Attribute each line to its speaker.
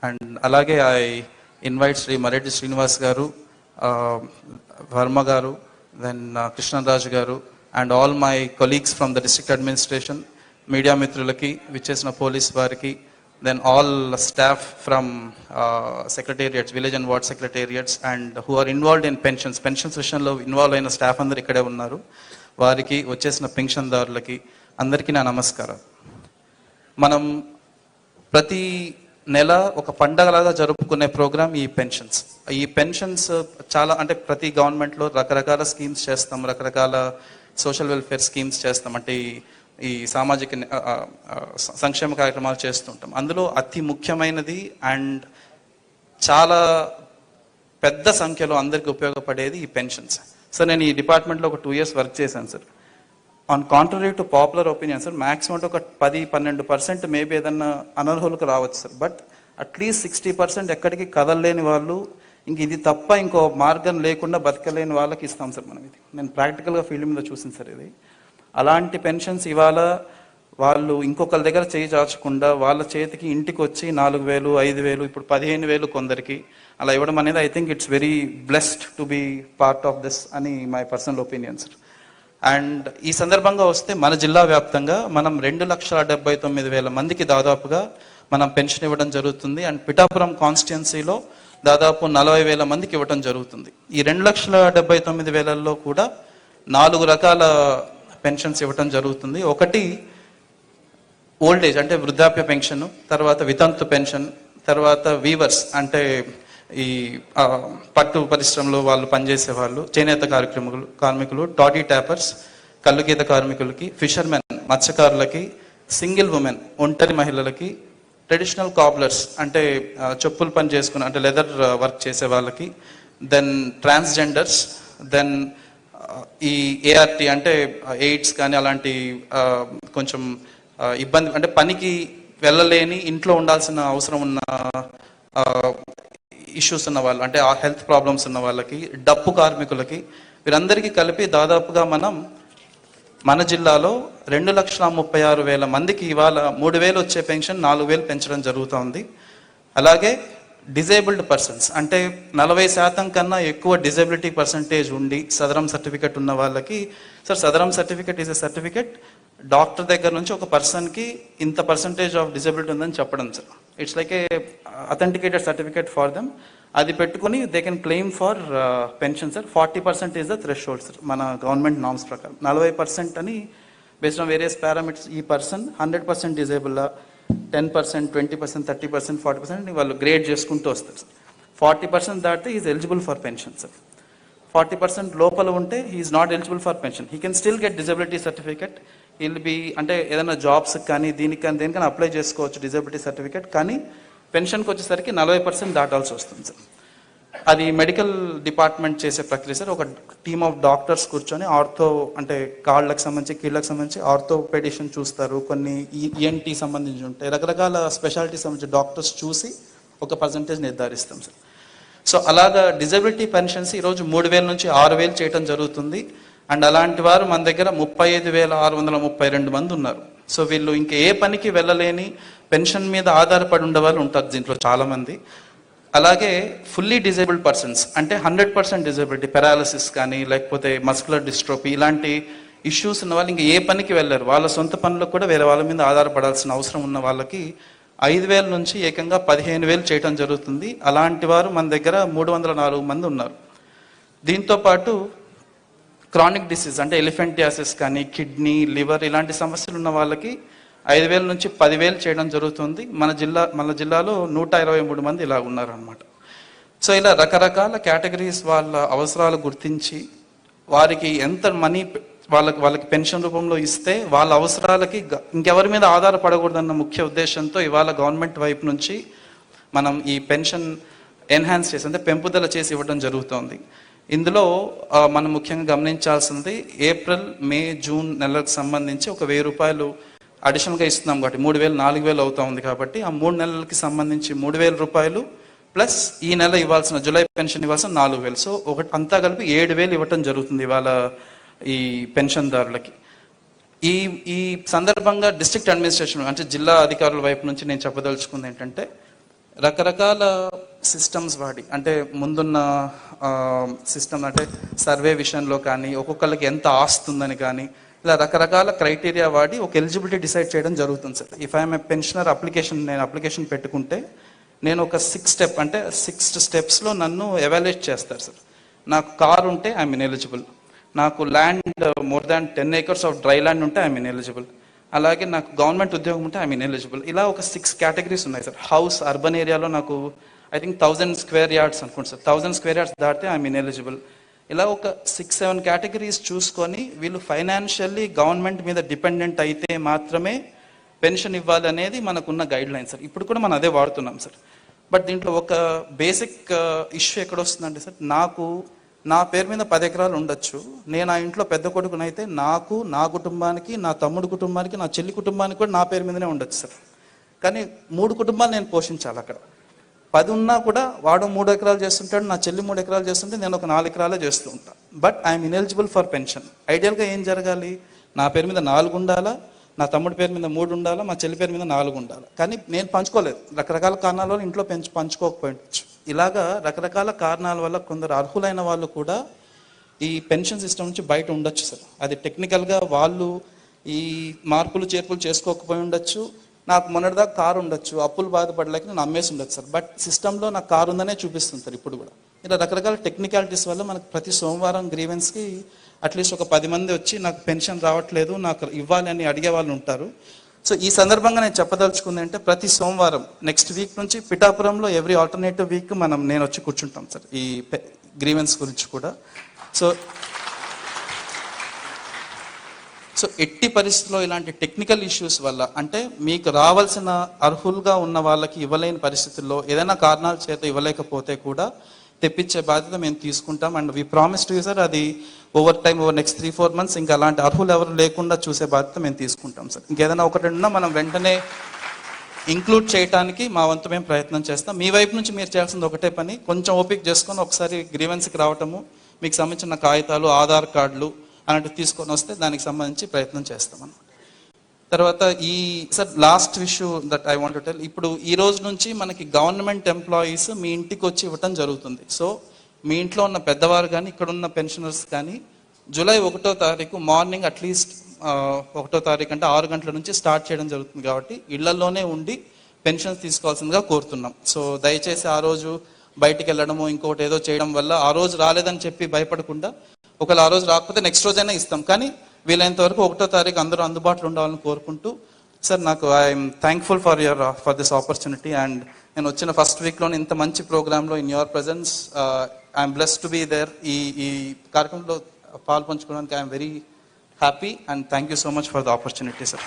Speaker 1: And అలాగే I invite Shri Mareddy Srinivas గారు, వర్మ గారు, దెన్ కృష్ణరాజు గారు and all my colleagues from the district administration, media మిత్రులకి, విచ్చేసిన పోలీస్ వారికి, then all staff from secretariats, village and ward secretariats, and who are involved in pensions విషయంలో involve అయిన staff అందరు ఇక్కడే ఉన్నారు. వారికి, వచ్చేసిన పెన్షన్దారులకి అందరికీ నా నమస్కారం. మనం ప్రతి నెల ఒక పండగలాగా జరుపుకునే ప్రోగ్రామ్ ఈ పెన్షన్స్. ఈ పెన్షన్స్ చాలా, అంటే ప్రతి గవర్నమెంట్లో రకరకాల స్కీమ్స్ చేస్తాం, రకరకాల సోషల్ వెల్ఫేర్ స్కీమ్స్ చేస్తాం, అంటే ఈ సామాజిక సంక్షేమ కార్యక్రమాలు చేస్తుంటాం. అందులో అతి ముఖ్యమైనది అండ్ చాలా పెద్ద సంఖ్యలో అందరికీ ఉపయోగపడేది ఈ పెన్షన్స్. సార్, నేను ఈ డిపార్ట్మెంట్లో ఒక 2 years వర్క్ చేశాను sir. On contrary to popular opinion sir, maximum ఒక 10-12% మేబీ ఏదన్నా అనర్హులకు రావచ్చు సార్, బట్ అట్లీస్ట్ 60% ఎక్కడికి కదలలేని వాళ్ళు, ఇంక ఇది తప్ప ఇంకో మార్గం లేకుండా బతకలేని వాళ్ళకి ఇస్తాం సార్ మనం. ఇది నేను ప్రాక్టికల్గా ఫీల్డ్ మీద చూసింది సార్. ఇది అలాంటి పెన్షన్స్ ఇవాళ వాళ్ళు ఇంకొకరి దగ్గర చేయి చాచకుండా వాళ్ళ చేతికి ఇంటికి వచ్చి 4,000, 5,000, ఇప్పుడు 15,000 కొందరికి అలా ఇవ్వడం అనేది I think it's very blessed to be part of this అని my personal opinion sir. And ఈ సందర్భంగా వస్తే మన జిల్లా వ్యాప్తంగా మనం 2,79,000 మందికి దాదాపుగా మనం పెన్షన్ ఇవ్వడం జరుగుతుంది. అండ్ పిఠాపురం కాన్స్టిట్యున్సీలో దాదాపు 40,000 మందికి ఇవ్వడం జరుగుతుంది. ఈ 2,79,000లో కూడా 4 రకాల పెన్షన్స్ ఇవ్వటం జరుగుతుంది. ఒకటి ఓల్డ్ ఏజ్ అంటే వృద్ధాప్య పెన్షన్, తర్వాత వితంతు పెన్షన్, తర్వాత వీవర్స్ అంటే ఈ పట్టు పరిశ్రమలో వాళ్ళు పనిచేసే వాళ్ళు, చేనేత కార్మికులు, టాటీ ట్యాపర్స్, కల్లుగీత కార్మికులకి, ఫిషర్మెన్ మత్స్యకారులకి, సింగిల్ ఉమెన్ ఒంటరి మహిళలకి, ట్రెడిషనల్ కాబ్లర్స్ అంటే చెప్పులు పని చేసుకుని అంటే లెదర్ వర్క్ చేసే వాళ్ళకి, దెన్ ట్రాన్స్జెండర్స్, దెన్ ఈ ఏఆర్టీ అంటే ఎయిడ్స్ కానీ అలాంటి కొంచెం ఇబ్బంది అంటే పనికి వెళ్ళలేని ఇంట్లో ఉండాల్సిన అవసరం ఉన్న ఇష్యూస్ ఉన్న వాళ్ళు, అంటే ఆ హెల్త్ ప్రాబ్లమ్స్ ఉన్న వాళ్ళకి, డప్పు కార్మికులకి, వీరందరికీ కలిపి దాదాపుగా మనం మన జిల్లాలో 2,36,000 మందికి ఇవాళ 3,000 వచ్చే పెన్షన్ 4,000 పెంచడం జరుగుతుంది. అలాగే డిజేబుల్డ్ పర్సన్స్ అంటే 40% కన్నా ఎక్కువ డిజబిలిటీ పర్సంటేజ్ ఉండి సదరం సర్టిఫికెట్ ఉన్న వాళ్ళకి, sir Sadaram certificate is a certificate doctor దగ్గర నుంచి ఒక పర్సన్కి ఇంత పర్సంటేజ్ ఆఫ్ డిజబిలిటీ ఉందని చెప్పడం sir. It's like A authenticated certificate for them. అది పెట్టుకుని they can claim for pension sir. 40% is the threshold sir మన గవర్నమెంట్ నామ్స్ ప్రకారం. 40% అని బేస్డ్ ఆన్ వేరియస్ పారామీటర్స్ ఈ పర్సన్ 100% డిజేబుల్, 10%, 20%, 30%, 40% వాళ్ళు గ్రేడ్ చేసుకుంటూ వస్తారు సార్. 40% దాటితే is eligible for pension sir. 40% లోపల ఉంటే he is not eligible for pension. He can still get disability certificate. Will be అంటే ఏదైనా జాబ్స్ కానీ దేనికైనా అప్లై చేసుకోవచ్చు డిజబిలిటీ సర్టిఫికెట్. కానీ పెన్షన్కి వచ్చేసరికి 40% దాటాల్సి వస్తుంది సార్. అది మెడికల్ డిపార్ట్మెంట్ చేసే ప్రక్రియ సార్. ఒక టీమ్ ఆఫ్ డాక్టర్స్ కూర్చొని ఆర్థో అంటే కాళ్ళకు సంబంధించి కీళ్ళకి సంబంధించి ఆర్థోపెడిషన్ చూస్తారు, కొన్ని ఈఎన్టీ సంబంధించి ఉంటాయి, రకరకాల స్పెషాలిటీ సంబంధించి డాక్టర్స్ చూసి ఒక పర్సంటేజ్ నిర్ధారిస్తాం సార్. సో అలాగా డిజబిలిటీ పెన్షన్స్ ఈరోజు 3,000 నుంచి 6,000 చేయడం జరుగుతుంది. అండ్ అలాంటి వారు మన దగ్గర 35,632 మంది ఉన్నారు. సో వీళ్ళు ఇంకా ఏ పనికి వెళ్ళలేని పెన్షన్ మీద ఆధారపడి ఉండే వాళ్ళు ఉంటారు దీంట్లో చాలామంది. అలాగే ఫుల్లీ డిజేబుల్డ్ పర్సన్స్ అంటే 100% డిజబిలిటీ, పెరాలసిస్ కానీ లేకపోతే మస్కులర్ డిస్ట్రోఫీ ఇలాంటి ఇష్యూస్ ఉన్న వాళ్ళు ఇంకా ఏ పనికి వెళ్ళారు, వాళ్ళ సొంత పనులకు కూడా వేరే వాళ్ళ మీద ఆధారపడాల్సిన అవసరం ఉన్న వాళ్ళకి 5,000 నుంచి ఏకంగా 15,000 చేయడం జరుగుతుంది. అలాంటి వారు మన దగ్గర 304 మంది ఉన్నారు. దీంతోపాటు క్రానిక్ డిసీజ్ అంటే ఎలిఫెంటియాసిస్ కానీ కిడ్నీ, లివర్ ఇలాంటి సమస్యలు ఉన్న వాళ్ళకి 5,000 నుంచి 10,000 చేయడం జరుగుతుంది. మన జిల్లాలో 123 మంది ఇలా ఉన్నారనమాట. సో ఇలా రకరకాల కేటగిరీస్ వాళ్ళ అవసరాలు గుర్తించి వారికి ఎంత మనీ వాళ్ళకి పెన్షన్ రూపంలో ఇస్తే వాళ్ళ అవసరాలకి ఇంకెవరి మీద ఆధారపడకూడదన్న ముఖ్య ఉద్దేశంతో ఇవాళ గవర్నమెంట్ వైపు నుంచి మనం ఈ పెన్షన్ ఎన్హాన్స్ చేసి అంటే పెంపుదల చేసి ఇవ్వడం జరుగుతోంది. ఇందులో మనం ముఖ్యంగా గమనించాల్సింది ఏప్రిల్, మే, జూన్ నెలలకు సంబంధించి ఒక 1,000 రూపాయలు అడిషనల్గా ఇస్తున్నాం కాబట్టి 3,000, 4,000 అవుతా ఉంది కాబట్టి ఆ 3 నెలలకి సంబంధించి 3,000 రూపాయలు ప్లస్ ఈ నెల ఇవ్వాల్సిన జూలై పెన్షన్ ఇవ్వాల్సిన 4,000. సో అంతా కలిపి 7,000 ఇవ్వటం జరుగుతుంది ఇవాళ ఈ పెన్షన్దారులకి. ఈ సందర్భంగా డిస్ట్రిక్ట్ అడ్మినిస్ట్రేషన్ అంటే జిల్లా అధికారుల వైపు నుంచి నేను చెప్పదలుచుకుంది ఏంటంటే రకరకాల సిస్టమ్స్ వాడి, అంటే ముందున్న సిస్టమ్ అంటే సర్వే విషయంలో కానీ, ఒక్కొక్కరికి ఎంత ఆస్తుందని కానీ, ఇలా రకరకాల క్రైటీరియా వాడి ఒక ఎలిజిబిలిటీ డిసైడ్ చేయడం జరుగుతుంది sir. If I'm a pensioner నేను అప్లికేషన్ పెట్టుకుంటే నేను ఒక 6 స్టెప్స్లో నన్ను ఎవాల్యుయేట్ చేస్తారు సార్. నాకు కార్ ఉంటే ఐఎమ్ ఇన్ఎలిజిబుల్, నాకు land more than 10 acres of dry land ఉంటే ఐఎమ్ ఇన్ఎలిజిబుల్, అలాగే నాకు గవర్నమెంట్ ఉద్యోగం ఉంటే ఐఎమ్ ఇన్ఎలిజిబుల్. ఇలా ఒక 6 కేటగిరీస్ ఉన్నాయి సార్. హౌస్ అర్బన్ ఏరియాలో నాకు ఐ థింక్ 1000 square yards అనుకోండి సార్, 1000 square yards దాటితే ఐఎమ్ ఇన్ఎలిజిబుల్. ఇలా ఒక 6-7 కేటగిరీస్ చూసుకొని వీళ్ళు ఫైనాన్షియల్లీ గవర్నమెంట్ మీద డిపెండెంట్ అయితే మాత్రమే పెన్షన్ ఇవ్వాలి అనేది మనకున్న గైడ్ లైన్ సార్. ఇప్పుడు కూడా మనం అదే వాడుతున్నాం సార్. బట్ దీంట్లో ఒక బేసిక్ ఇష్యూ ఎక్కడొస్తుందంటే సార్, నా పేరు మీద 10 ఎకరాలు ఉండొచ్చు, నేను ఆ ఇంట్లో పెద్ద కొడుకునైతే నాకు, నా కుటుంబానికి, నా తమ్ముడు కుటుంబానికి, నా చెల్లి కుటుంబానికి కూడా నా పేరు మీదనే ఉండొచ్చు సార్. కానీ 3 కుటుంబాలు నేను పోషించాలి. అక్కడ 10 ఉన్నా కూడా వాడు 3 ఎకరాలు చేస్తుంటాడు, నా చెల్లి 3 ఎకరాలు చేస్తుంటే నేను ఒక 4 ఎకరాలే చేస్తూ ఉంటాను. But I'm ineligible for pension. ఐడియల్గా ఏం జరగాలి, నా పేరు మీద 4 ఉండాలా, నా తమ్ముడి పేరు మీద 3 ఉండాలా, మా చెల్లి పేరు మీద 4 ఉండాలి. కానీ నేను పంచుకోలేదు, రకరకాల కారణాల వల్ల ఇంట్లో పంచుకోకపోవచ్చు. ఇలాగా రకరకాల కారణాల వల్ల కొందరు అర్హులైన వాళ్ళు కూడా ఈ పెన్షన్ సిస్టమ్ నుంచి బయట ఉండొచ్చు సార్. అది టెక్నికల్గా వాళ్ళు ఈ మార్పులు చేర్పులు చేసుకోకపోయి ఉండొచ్చు. నాకు మొన్నటిదాకా కారు ఉండొచ్చు, అప్పులు బాధపడలేక నేను అమ్మేసి ఉండొచ్చు సార్. బట్ సిస్టంలో నాకు కారు ఉందనే చూపిస్తుంది సార్ ఇప్పుడు కూడా. ఇలా రకరకాల టెక్నికాలిటీస్ వల్ల మనకు ప్రతి సోమవారం గ్రీవెన్స్కి అట్లీస్ట్ ఒక 10 మంది వచ్చి నాకు పెన్షన్ రావట్లేదు, నాకు ఇవ్వాలి అని అడిగే వాళ్ళు ఉంటారు. సో ఈ సందర్భంగా నేను చెప్పదలుచుకుంది అంటే, ప్రతి సోమవారం నెక్స్ట్ వీక్ నుంచి పిఠాపురంలో ఎవ్రీ ఆల్టర్నేటివ్ వీక్ నేను వచ్చి కూర్చుంటాం సార్ ఈ గ్రీవెన్స్ గురించి కూడా. సో ఎట్టి పరిస్థితుల్లో ఇలాంటి టెక్నికల్ ఇష్యూస్ వల్ల, అంటే మీకు రావాల్సిన అర్హులుగా ఉన్న వాళ్ళకి ఇవ్వలేని పరిస్థితుల్లో ఏదైనా కారణాల చేత ఇవ్వలేకపోతే కూడా తెప్పించే బాధ్యత మేము తీసుకుంటాం. And we promise to you sir, అది ఓవర్ నెక్స్ట్ 3-4 months ఇంకా అలాంటి అర్హులు ఎవరు లేకుండా చూసే బాధ్యత మేము తీసుకుంటాం సార్. ఇంకేదైనా ఒకటి ఉన్నా మనం వెంటనే ఇంక్లూడ్ చేయడానికి మా వంతు మేము ప్రయత్నం చేస్తాం. మీ వైపు నుంచి మీరు చేయాల్సింది ఒకటే పని, కొంచెం ఓపిక చేసుకొని ఒకసారి గ్రీవెన్స్కి రావటము, మీకు సంబంధించిన కాగితాలు, ఆధార్ కార్డులు అలాంటివి తీసుకొని వస్తే దానికి సంబంధించి ప్రయత్నం చేస్తామన్నమాట. తర్వాత sir last issue that I want to tell, ఇప్పుడు ఈ రోజు నుంచి మనకి గవర్నమెంట్ ఎంప్లాయీస్ మీ ఇంటికి వచ్చి ఇవ్వటం జరుగుతుంది. సో మీ ఇంట్లో ఉన్న పెద్దవారు కానీ, ఇక్కడ ఉన్న పెన్షనర్స్ కానీ జూలై 1వ తారీఖు మార్నింగ్ అట్లీస్ట్ 1వ తారీఖు అంటే 6 గంటల నుంచి స్టార్ట్ చేయడం జరుగుతుంది. కాబట్టి ఇళ్లలోనే ఉండి పెన్షన్స్ తీసుకోవాల్సిందిగా కోరుతున్నాం. సో దయచేసి ఆ రోజు బయటికి వెళ్ళడము, ఇంకోటి ఏదో చేయడం వల్ల ఆ రోజు రాలేదని చెప్పి భయపడకుండా, ఒకవేళ ఆ రోజు రాకపోతే నెక్స్ట్ రోజైనా ఇస్తాం, కానీ వీలైనంత వరకు 1వ తారీఖు అందరూ అందుబాటులో ఉండాలని కోరుకుంటూ, సార్ నాకు I'm thankful for this opportunity. And నేను వచ్చిన ఫస్ట్ వీక్లోనే ఇంత మంచి ప్రోగ్రాంలో in your presence I'm blessed to be there. ఈ కార్యక్రమంలో పాల్పంచుకోవడానికి I'm very happy and thank you so much for the opportunity sir.